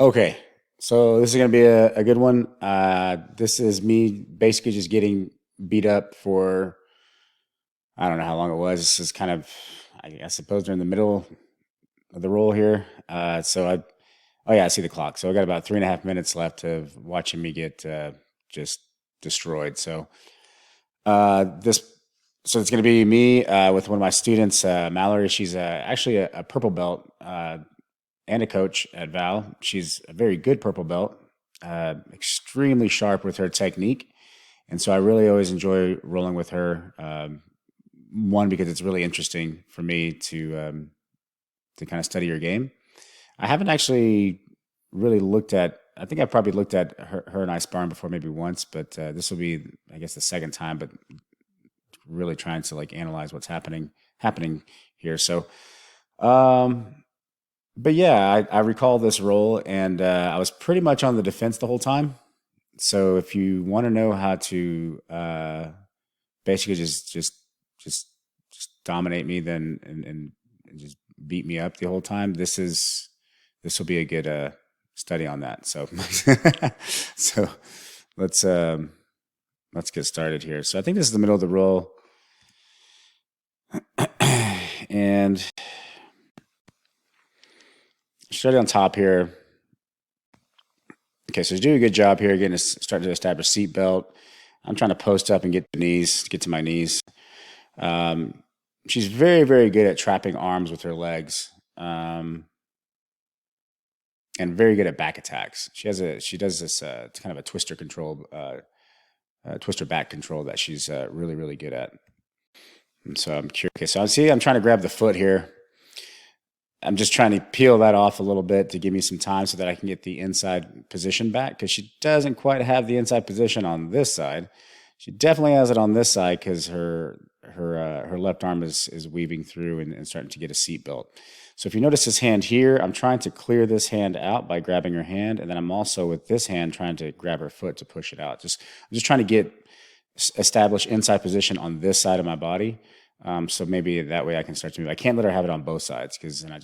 Okay, so this is gonna be a good one. This is me basically just getting beat up for I don't know how long it was. This is kind of I suppose they're in the middle of the roll here. Oh yeah, I see the clock. So I got about 3.5 minutes left of watching me get just destroyed. This so it's gonna be me with one of my students, Mallory. She's actually a purple belt. And a coach at Val. She's a very good purple belt, extremely sharp with her technique. And so I really always enjoy rolling with her. One, because it's really interesting for me to kind of study her game. I haven't actually really looked at, I think I probably looked at her and I sparring before maybe once, but this will be, I guess, the second time, but really trying to like analyze what's happening here. Um, but yeah, I recall this role, and I was pretty much on the defense the whole time. So if you want to know how to basically just just dominate me, then and just beat me up the whole time, this will be a good study on that. So so let's um, let's get started here. So I think this is the middle of the roll, and starting on top here. Okay, so she's doing a good job here, starting to establish seat belt. I'm trying to post up and get to my knees. Um, she's very, very good at trapping arms with her legs, and very good at back attacks. She does this kind of a twister control, twister back control that she's really, really good at. And so I'm curious. Okay, so I'm trying to grab the foot here. I'm just trying to peel that off a little bit to give me some time so that I can get the inside position back, because she doesn't quite have the inside position on this side. She definitely has it on this side because her left arm is weaving through and starting to get a seat belt. So if you notice this hand here, I'm trying to clear this hand out by grabbing her hand, and then I'm also with this hand trying to grab her foot to push it out. I'm just trying to establish inside position on this side of my body. So maybe that way I can start to move. I can't let her have it on both sides because then I'll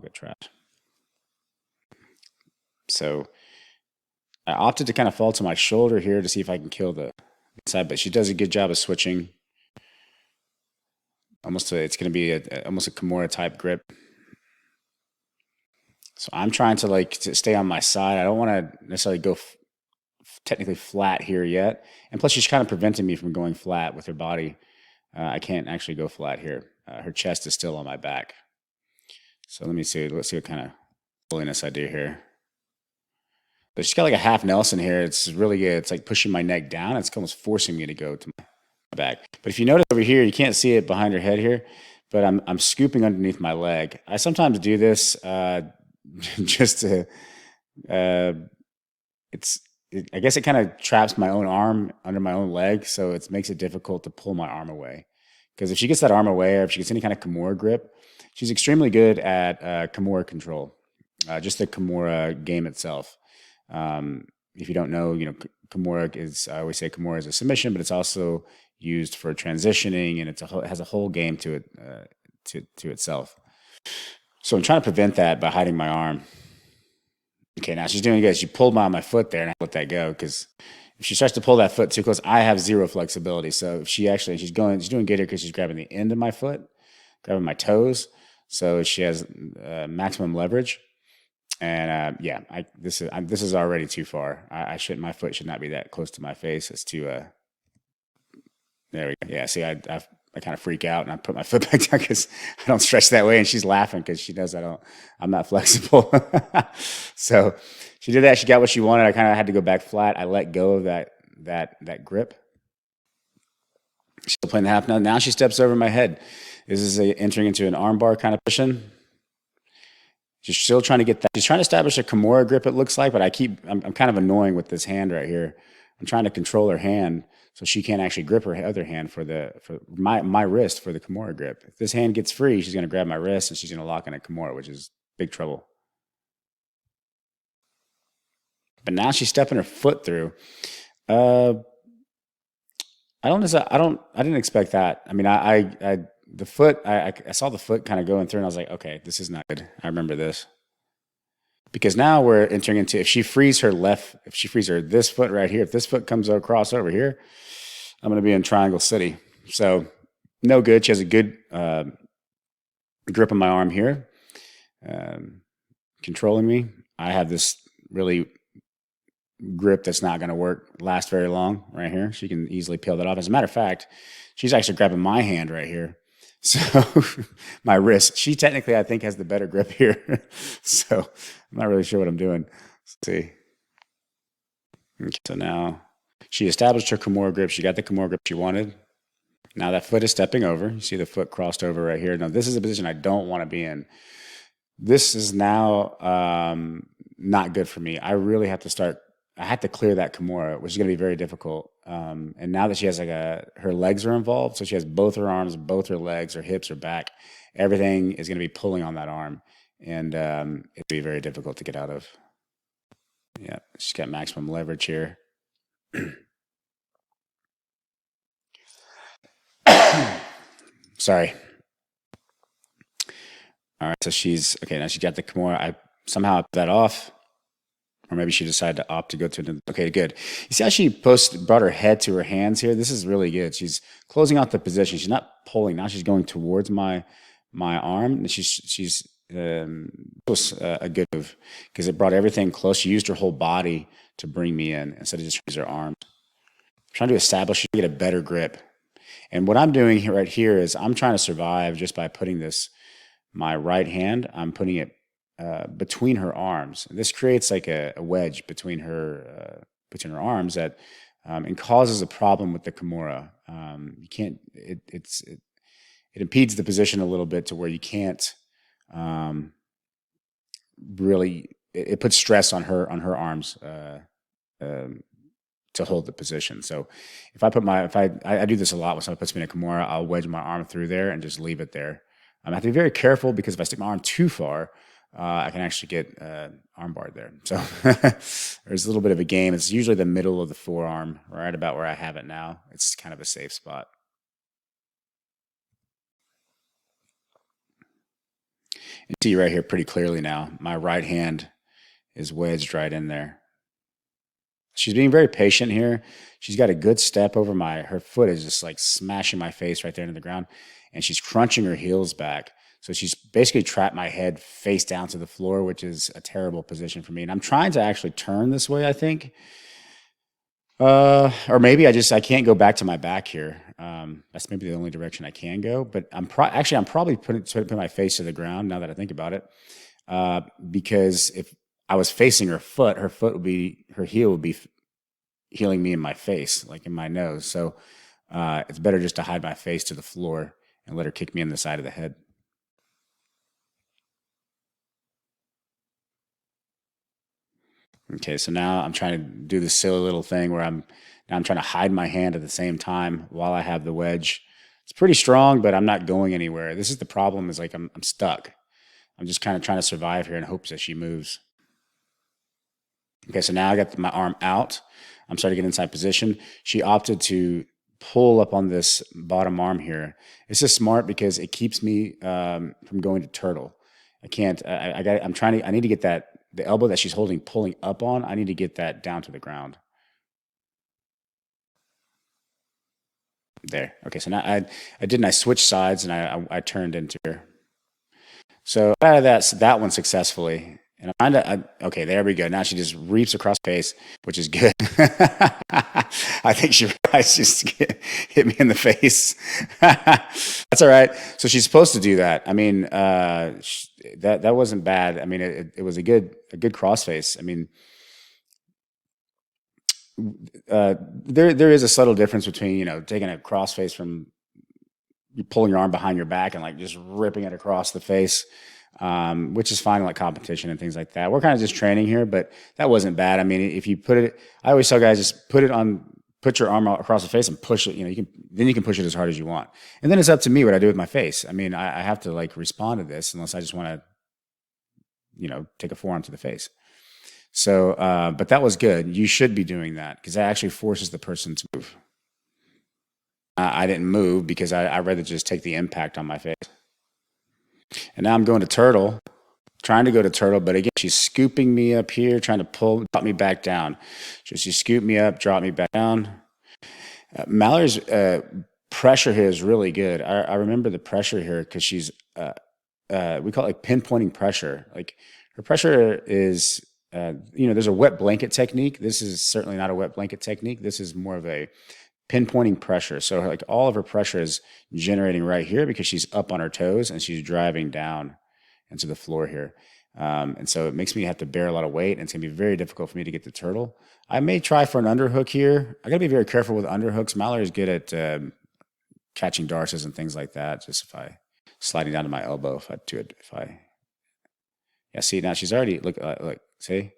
get trapped. So I opted to kind of fall to my shoulder here to see if I can kill the side, but she does a good job of switching. It's going to be almost a Kimura type grip. So I'm trying to stay on my side. I don't want to necessarily go technically flat here yet. And plus she's kind of preventing me from going flat with her body. I can't actually go flat here. Her chest is still on my back. So let's see what kind of holiness I do here. But she's got like a half Nelson here. It's really good. It's like pushing my neck down. It's almost forcing me to go to my back. But if you notice over here, you can't see it behind her head here, but I'm scooping underneath my leg. I sometimes do this just to, I guess it kind of traps my own arm under my own leg, so it makes it difficult to pull my arm away. Because if she gets that arm away, or if she gets any kind of Kimura grip, she's extremely good at Kimura control, just the Kimura game itself. If you don't know, Kimura I always say Kimura is a submission, but it's also used for transitioning, and it has a whole game to it, to itself. So I'm trying to prevent that by hiding my arm. Okay, now she's doing good. She pulled my foot there, and I let that go because if she starts to pull that foot too close, I have zero flexibility. So if she's doing good here because she's grabbing the end of my foot, grabbing my toes, so she has maximum leverage. And this is already too far. My foot should not be that close to my face. It's too. There we go. Yeah, see, I kind of freak out and I put my foot back down because I don't stretch that way, and she's laughing because she knows I'm not flexible. So she did that. She got what she wanted. I kind of had to go back flat. I let go of that grip. She's still playing the half now. Now she steps over my head. This is entering into an armbar kind of position. She's still trying to get that. She's trying to establish a Kimura grip, it looks like, but I'm kind of annoying with this hand right here. I'm trying to control her hand so she can't actually grip her other hand for my wrist for the Kimura grip. If this hand gets free, she's going to grab my wrist and she's going to lock in a Kimura, which is big trouble. But now she's stepping her foot through. I didn't expect that. I mean, the foot, I saw the foot kind of going through, and I was like, okay, this is not good. I remember this. because now we're entering into, if she frees her this foot right here, if this foot comes across over here, I'm going to be in Triangle City. So no good. She has a good grip on my arm here, controlling me. I have this really grip that's not going to last very long right here. She can easily peel that off. As a matter of fact, she's actually grabbing my hand right here. So my wrist, she technically, I think, has the better grip here. So I'm not really sure what I'm doing. Let's see. Okay, so now she established her Kimura grip. She got the Kimura grip she wanted. Now that foot is stepping over. You see the foot crossed over right here. Now this is a position I don't want to be in. This is now not good for me. I really have to start. I had to clear that Kimura, which is going to be very difficult. And now that she has her legs are involved, so she has both her arms, both her legs, her hips, her back. Everything is going to be pulling on that arm, and it'll be very difficult to get out of. Yeah, she's got maximum leverage here. Sorry. All right, so she's okay. Now she got the Kimura. I somehow put that off. Or maybe she decided to opt to go to another. Okay, good. You see how she brought her head to her hands here? This is really good. She's closing out the position. She's not pulling. Now she's going towards my arm. And she's a good move because it brought everything close. She used her whole body to bring me in instead of just use her arms. I'm trying to establish, get a better grip. And what I'm doing here, right here, is I'm trying to survive just by putting my right hand, I'm putting it between her arms. And this creates like a wedge between her arms that and causes a problem with the Kimura. You can't. It impedes the position a little bit to where you can't really. It puts stress on her arms to hold the position. So if I do this a lot when someone puts me in a Kimura, I'll wedge my arm through there and just leave it there. I have to be very careful because if I stick my arm too far, I can actually get arm barred there. So there's a little bit of a game. It's usually the middle of the forearm, right about where I have it now. It's kind of a safe spot. You see right here pretty clearly now, my right hand is wedged right in there. She's being very patient here. She's got a good step over her foot is just like smashing my face right there into the ground. And she's crunching her heels back. So she's basically trapped my head face down to the floor, which is a terrible position for me. And I'm trying to actually turn this way, I think. Or maybe I can't go back to my back here. That's maybe the only direction I can go. But I'm probably putting my face to the ground now that I think about it. Because if I was facing her heel would be healing me in my face, like in my nose. So it's better just to hide my face to the floor and let her kick me in the side of the head. Okay, so now I'm trying to do this silly little thing where I'm trying to hide my hand at the same time while I have the wedge. It's pretty strong, but I'm not going anywhere. This is the problem, is like I'm stuck. I'm just kind of trying to survive here in hopes that she moves. Okay, so now I got my arm out. I'm starting to get inside position. She opted to pull up on this bottom arm here. It's just smart because it keeps me from going to turtle. I can't. I need to get the elbow that she's holding, pulling up on. I need to get that down to the ground. There. Okay. So now I switched sides and I turned into her. So out of that one successfully. And okay, there we go. Now she just reaps across the face, which is good. I think she realized she just hit me in the face. That's all right. So she's supposed to do that. I mean, that wasn't bad. I mean, it was a good cross face. I mean, there is a subtle difference between taking a cross face from you pulling your arm behind your back and like just ripping it across the face. Which is fine, like competition and things like that. We're kind of just training here, but that wasn't bad. I mean, if you I always tell guys, just put your arm across the face and push it. You can push it as hard as you want. And then it's up to me what I do with my face. I mean, I have to like respond to this unless I just want to, take a forearm to the face. So, but that was good. You should be doing that because that actually forces the person to move. I didn't move because I'd rather just take the impact on my face. And now I'm going to turtle. trying to go to turtle, but again, she's scooping me up here, trying to drop me back down. So she scooped me up, drop me back down. Mallory's pressure here is really good. I remember the pressure here because she's, we call it like pinpointing pressure. Like her pressure is, there's a wet blanket technique. This is certainly not a wet blanket technique. This is more of a pinpointing pressure. So like all of her pressure is generating right here because she's up on her toes and she's driving down into the floor here. And so it makes me have to bear a lot of weight, and it's going to be very difficult for me to get the turtle. I may try for an underhook here. I got to be very careful with underhooks. Mallory's good at catching darces and things like that. Just if I sliding down to my elbow, yeah, see, now she's already, look, see,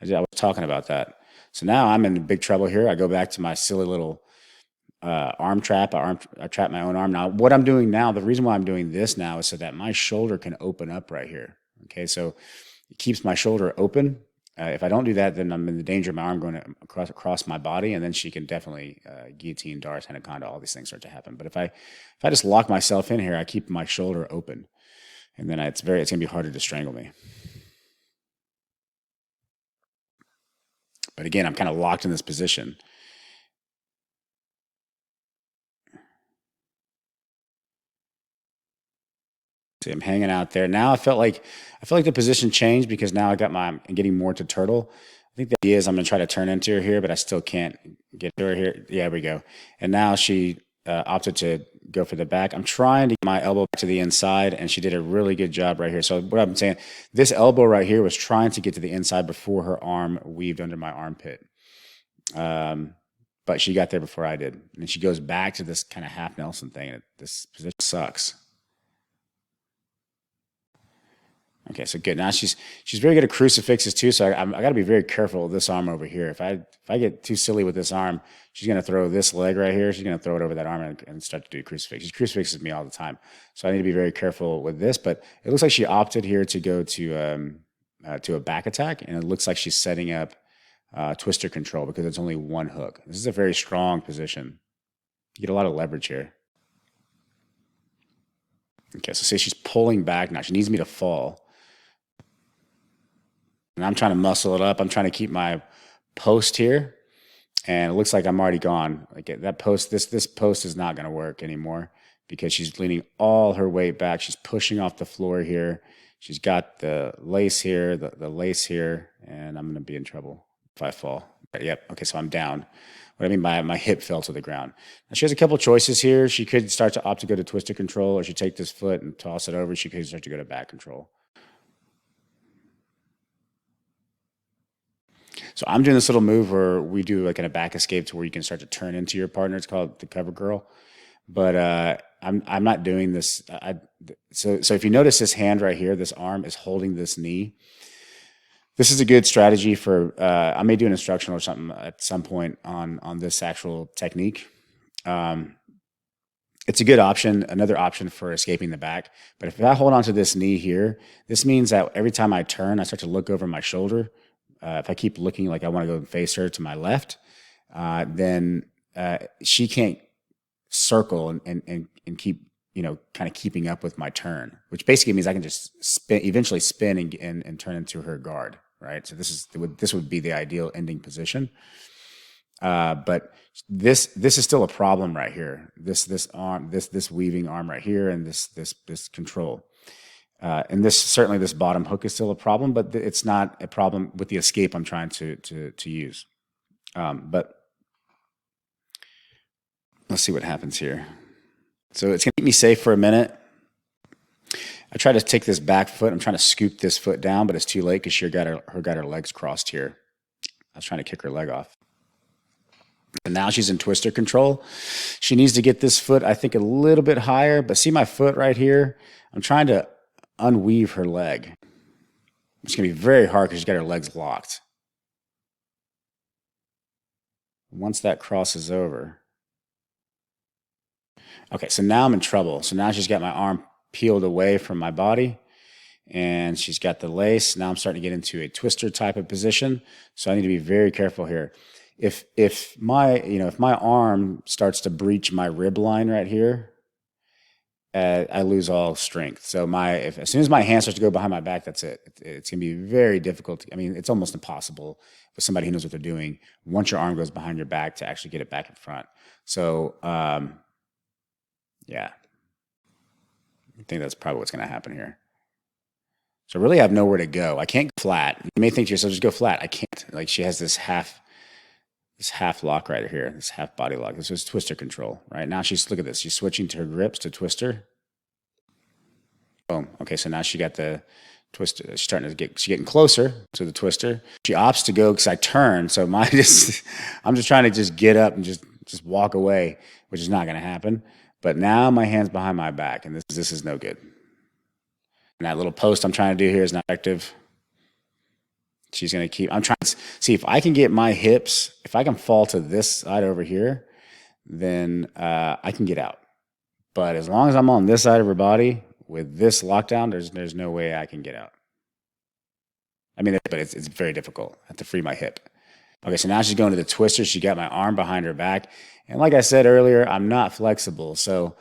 I was talking about that. So now I'm in big trouble here. I go back to my silly little arm trap. I trap my own arm. Now, what I'm doing now, the reason why I'm doing this now is so that my shoulder can open up right here. Okay, so it keeps my shoulder open. If I don't do that, then I'm in the danger of my arm going across my body, and then she can definitely guillotine, darce, anaconda, all these things start to happen. But if I just lock myself in here, I keep my shoulder open, and then it's going to be harder to strangle me. But again, I'm kind of locked in this position. See, I'm hanging out there. Now I feel like the position changed because now I'm getting more to turtle. I think the idea is I'm going to try to turn into her here, but I still can't get to her here. Yeah, there we go. And now she opted to go for the back. I'm trying to get my elbow back to the inside, and she did a really good job right here. So what I'm saying, this elbow right here was trying to get to the inside before her arm weaved under my armpit. But she got there before I did. And she goes back to this kind of half Nelson thing. And this position sucks. Okay, so good. Now she's very good at crucifixes too. So I got to be very careful with this arm over here. If I get too silly with this arm, she's going to throw this leg right here. She's going to throw it over that arm and start to do crucifix. She crucifixes me all the time. So I need to be very careful with this. But it looks like she opted here to go to a back attack, and it looks like she's setting up twister control because it's only one hook. This is a very strong position. You get a lot of leverage here. Okay, so say she's pulling back now. She needs me to fall. And I'm trying to muscle it up. I'm trying to keep my post here. And it looks like I'm already gone. Like that post, this post is not going to work anymore because she's leaning all her weight back. She's pushing off the floor here. She's got the lace here, the lace here, and I'm going to be in trouble if I fall. But yep. Okay, so I'm down. What I mean by my hip fell to the ground. Now she has a couple choices here. She could start to opt to go to twisted control, or she take this foot and toss it over. She could start to go to back control. So I'm doing this little move where we do like in a back escape to where you can start to turn into your partner. It's called the cover girl. But I'm not doing this. So if you notice this hand right here, this arm is holding this knee. This is a good strategy for, I may do an instructional or something at some point on this actual technique. It's a good option, another option for escaping the back. But if I hold on to this knee here, this means that every time I turn, I start to look over my shoulder. If I keep looking like I want to go and face her to my left, then she can't circle and keep, kind of keeping up with my turn, which basically means I can just eventually spin and turn into her guard, right? So this would be the ideal ending position. But this is still a problem right here. This arm, this weaving arm right here, and this control. And this bottom hook is still a problem, but it's not a problem with the escape I'm trying to use. But let's see what happens here. So it's gonna keep me safe for a minute. I try to take this back foot. I'm trying to scoop this foot down, but it's too late because she got her legs crossed here. I was trying to kick her leg off. And now she's in twister control. She needs to get this foot, I think, a little bit higher, but see my foot right here? I'm trying to unweave her leg. It's going to be very hard because she's got her legs locked. Once that crosses over. Okay, so now I'm in trouble. So now she's got my arm peeled away from my body, and she's got the lace. Now I'm starting to get into a twister type of position. So I need to be very careful here. If my arm starts to breach my rib line right here, I lose all strength. So as soon as my hand starts to go behind my back, that's it. It's going to be very difficult. I mean, it's almost impossible for somebody who knows what they're doing once your arm goes behind your back to actually get it back in front. So, yeah, I think that's probably what's going to happen here. So I really have nowhere to go. I can't go flat. You may think to yourself, just go flat. I can't. Like she has this half lock right here, this half body lock. This is twister control. Right now, look at this. She's switching to her grips to twister. Boom. Okay, so now she got the twister. She's getting closer to the twister. She opts to go because I turn. So I'm just trying to just get up and just walk away, which is not going to happen. But now my hand's behind my back, and this is no good. And that little post I'm trying to do here is not effective. She's going to I'm trying to see if I can get my hips, if I can fall to this side over here, then I can get out. But as long as I'm on this side of her body with this lockdown, there's no way I can get out. I mean, but it's very difficult. I have to free my hip. Okay, so now she's going to the twister. She got my arm behind her back. And like I said earlier, I'm not flexible. So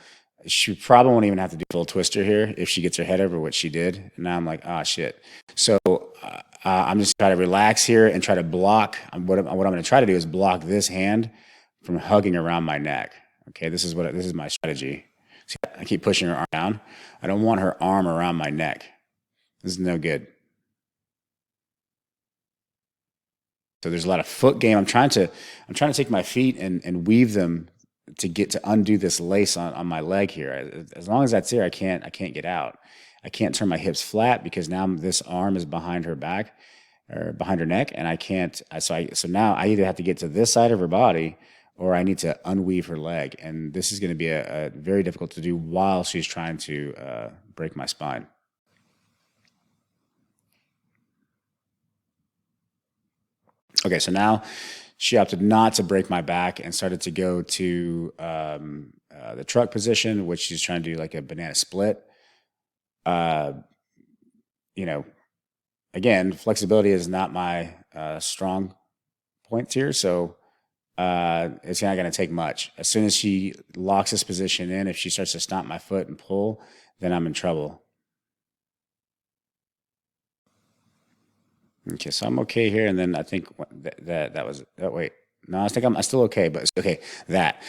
she probably won't even have to do full twister here if she gets her head over, what she did. And now I'm like, oh, shit. So I'm just trying to relax here and try to block. What I'm going to try to do is block this hand from hugging around my neck. Okay, this is my strategy. See, I keep pushing her arm down. I don't want her arm around my neck. This is no good. So there's a lot of foot game. I'm trying to take my feet and weave them to undo this lace on my leg here. As long as that's there, I can't get out. I can't turn my hips flat because now this arm is behind her back or behind her neck, and I can't. So now I either have to get to this side of her body or I need to unweave her leg, and this is going to be a very difficult to do while she's trying to break my spine. Okay, so now she opted not to break my back and started to go to the truck position, which she's trying to do like a banana split. Again, flexibility is not my strong points here, so it's not going to take much. As soon as she locks this position in, if she starts to stomp my foot and pull, then I'm in trouble. Okay, so I'm okay here, and then I think that was wait. No, I think I'm still okay, but it's okay. That.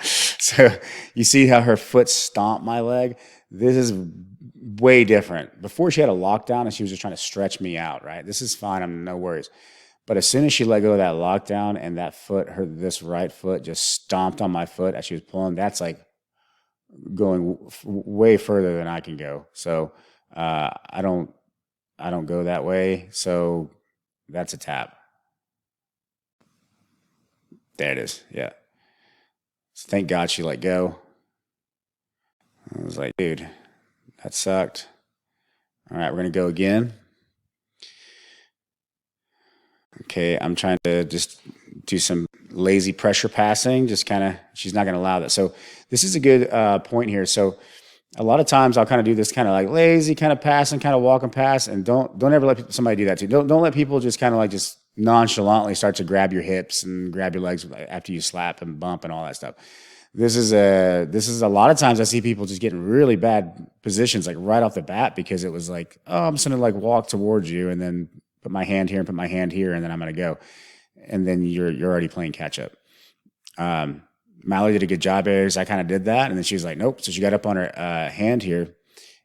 So you see how her foot stomped my leg? This is way different. Before she had a lockdown and she was just trying to stretch me out, right? This is fine. I'm no worries. But as soon as she let go of that lockdown and that foot, this right foot just stomped on my foot as she was pulling, that's like going way further than I can go. So I don't go that way. So that's a tap. There it is. Yeah. So thank God she let go. I was like, dude, that sucked. All right, we're going to go again. Okay, I'm trying to just do some lazy pressure passing. Just kind of, she's not going to allow that. So this is a good point here. So a lot of times I'll kind of do this kind of like lazy kind of pass and kind of walk and pass, and don't ever let somebody do that too. Don't let people just kind of like just nonchalantly start to grab your hips and grab your legs after you slap and bump and all that stuff. This is a lot of times I see people just getting really bad positions like right off the bat because it was like, oh, I'm just gonna like walk towards you and then put my hand here and put my hand here and then I'm gonna go, and then you're already playing catch up. Mallory did a good job there. I kind of did that, and then she was like, nope. So she got up on her hand here,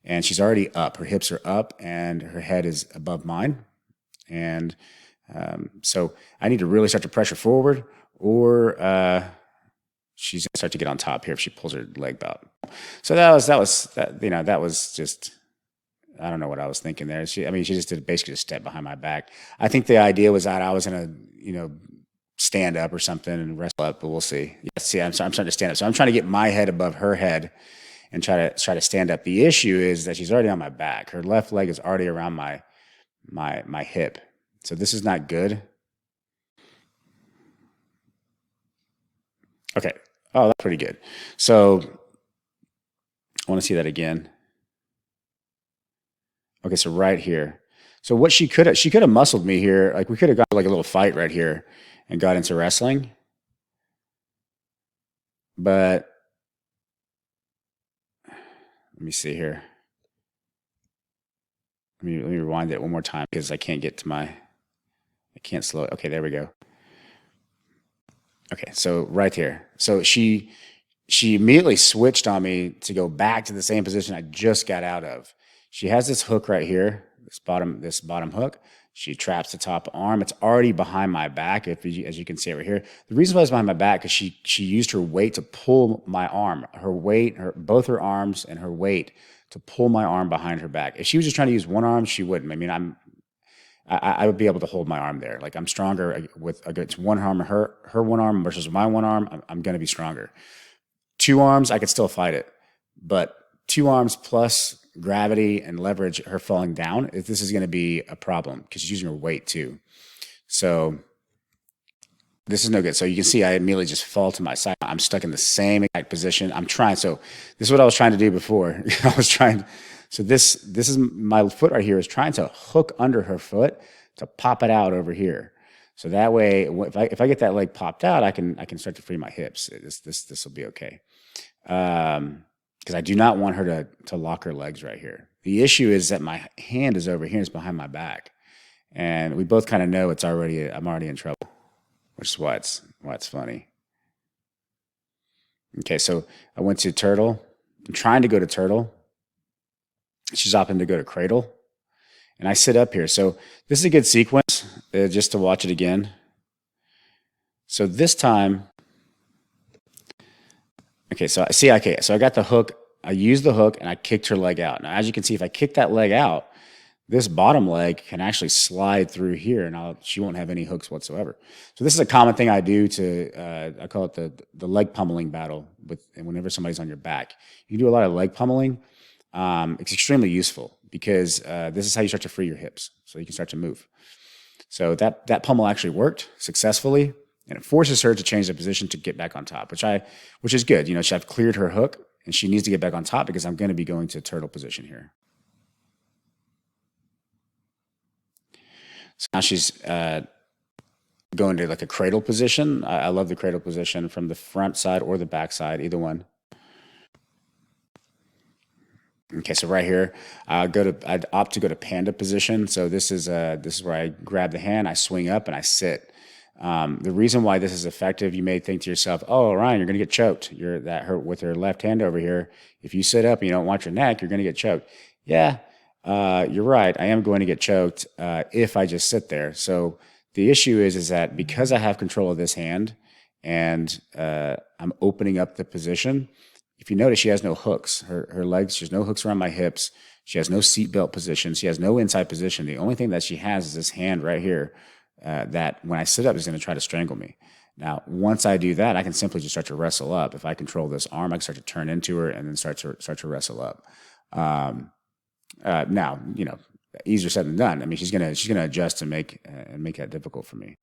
and she's already up. Her hips are up, and her head is above mine. And so I need to really start to pressure forward, or she's gonna start to get on top here if she pulls her leg out. So that was just, I don't know what I was thinking there. She just did basically just step behind my back. I think the idea was that I was gonna, stand up or something and wrestle up, but we'll see. Yeah, see, I'm starting to stand up. So I'm trying to get my head above her head and try to stand up. The issue is that she's already on my back. Her left leg is already around my hip. So this is not good. Okay. Oh, that's pretty good. So I want to see that again. Okay, so right here. So what she could have muscled me here. Like we could have got like a little fight right here and got into wrestling. But Let me see here. Let me rewind it one more time because I can't get to my, I can't slow it. Okay, there we go. Okay, so right here. So she immediately switched on me to go back to the same position I just got out of. She has this hook right here, this bottom hook. She traps the top arm. It's already behind my back, as you can see over here. The reason why it's behind my back is she used her weight to pull my arm, her weight, both her arms and her weight to pull my arm behind her back. If she was just trying to use one arm, she wouldn't. I mean, I would be able to hold my arm there. Like I'm stronger with against one arm, her one arm versus my one arm. I'm going to be stronger. Two arms, I could still fight it, but two arms plus gravity and leverage, her falling down, this is going to be a problem because she's using her weight too. So this is no good. So you can see I immediately just fall to my side. I'm stuck in the same exact position. I'm trying. So this is what I was trying to do before. I was trying. So this is my foot right here is trying to hook under her foot to pop it out over here. So that way, if I get that leg popped out, I can start to free my hips. This will be okay. Because I do not want her to lock her legs right here. The issue is that my hand is over here, it's behind my back, and we both kind of know I'm already in trouble, which is why it's funny. Okay, so I went to turtle. I'm trying to go to turtle. She's opting to go to cradle, and I sit up here. So this is a good sequence just to watch it again. So this time. Okay, so I got the hook. I used the hook and I kicked her leg out. Now, as you can see, if I kick that leg out, this bottom leg can actually slide through here, and she won't have any hooks whatsoever. So this is a common thing I do I call it the leg pummeling battle. And whenever somebody's on your back, you do a lot of leg pummeling. It's extremely useful because this is how you start to free your hips, so you can start to move. So that pummel actually worked successfully. And it forces her to change the position to get back on top, which is good. You know, I've cleared her hook, and she needs to get back on top because I'm going to be going to turtle position here. So now she's going to like a cradle position. I love the cradle position from the front side or the back side, either one. Okay, so right here, I'd opt to go to panda position. So this is where I grab the hand, I swing up, and I sit. The reason why this is effective, you may think to yourself, "Oh, Ryan, you're going to get choked. You're that hurt with her left hand over here. If you sit up and you don't watch your neck, you're going to get choked." Yeah, you're right. I am going to get choked if I just sit there. So the issue is that because I have control of this hand and I'm opening up the position. If you notice, she has no hooks. Her legs, there's no hooks around my hips. She has no seatbelt position. She has no inside position. The only thing that she has is this hand right here. That when I sit up is going to try to strangle me. Now, once I do that, I can simply just start to wrestle up. If I control this arm, I can start to turn into her and then start to wrestle up. Now, easier said than done. I mean, she's gonna adjust and make that difficult for me.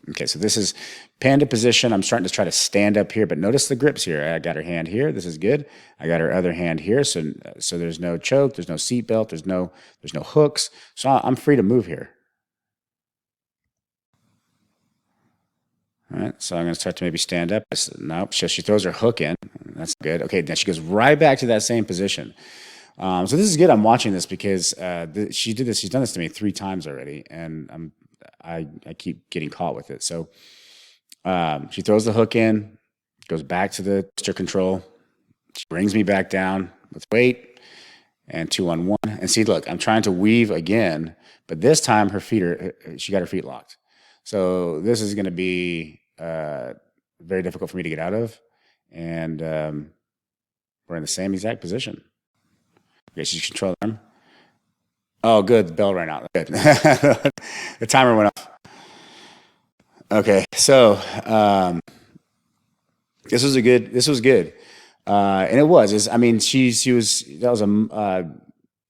Okay, so this is panda position. I'm starting to try to stand up here, but notice the grips here. I got her hand here. This is good. I got her other hand here. So there's no choke. There's no seatbelt. There's no hooks. So I'm free to move here. All right, so I'm going to start to maybe stand up. Nope, she throws her hook in. That's good. Okay, now she goes right back to that same position. So this is good. I'm watching this because she did this. She's done this to me 3 times already, and I keep getting caught with it. So she throws the hook in, goes back to the twister control. She brings me back down with weight and 2-on-1. And see, look, I'm trying to weave again, but this time she got her feet locked. So this is going to be very difficult for me to get out of. And we're in the same exact position. Okay, she's controlling the arm. Oh, good. The bell ran out. Good. The timer went off. Okay, so this was good. And it was.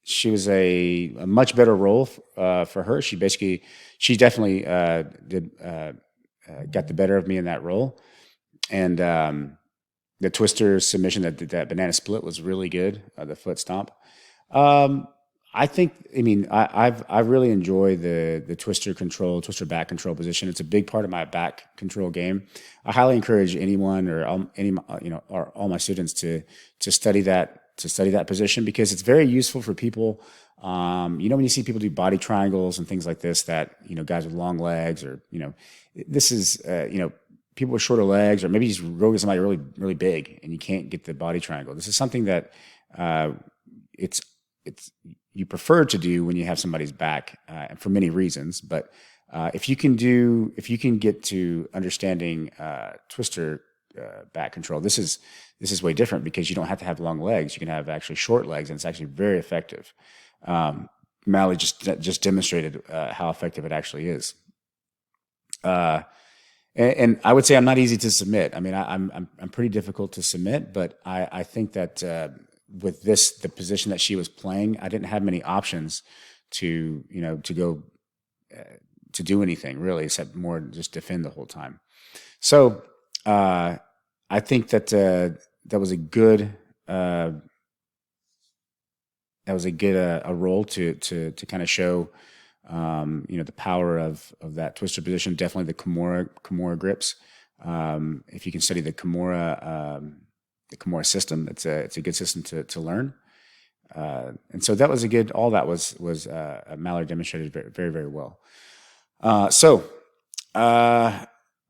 She was a much better role for her. She definitely got the better of me in that role. And the twister submission, that banana split was really good. The foot stomp. I mean, I really enjoy the twister control, twister back control position. It's a big part of my back control game. I highly encourage anyone or or all my students to study that position because it's very useful for people. When you see people do body triangles and things like this, that guys with long legs, or this is people with shorter legs, or maybe you just go get somebody really really big and you can't get the body triangle. This is something that it's you prefer to do when you have somebody's back for many reasons. But if you can get to understanding twister back control, this is way different because you don't have to have long legs. You can have actually short legs, and it's actually very effective. Mallory just demonstrated how effective it actually is. And I would say I'm not easy to submit. I mean, I'm pretty difficult to submit, but I think that with the position that she was playing, I didn't have many options to go to do anything really, except more just defend the whole time. So I think that that was a good a role to kind of show the power of that twister position. Definitely the Kimura grips. If you can study the Kimura system, it's a good system to learn. And so that was all that was Mallory demonstrated very, very, very well. So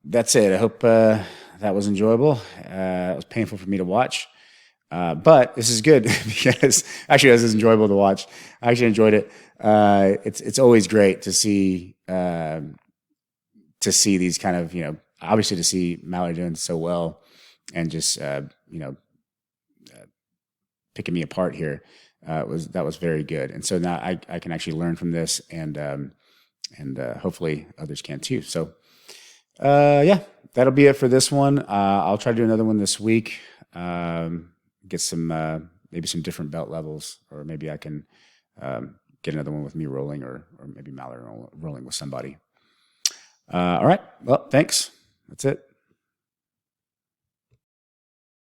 that's it. I hope that was enjoyable. It was painful for me to watch. But this is good because actually this is enjoyable to watch. I actually enjoyed it. It's always great to see these kind of, obviously to see Mallory doing so well and just, picking me apart here. That was very good. And so now I can actually learn from this and hopefully others can too. So, yeah, that'll be it for this one. I'll try to do another one this week. Get some maybe some different belt levels, or maybe I can get another one with me rolling, or maybe Mallory rolling with somebody. All right. Well, thanks. That's it.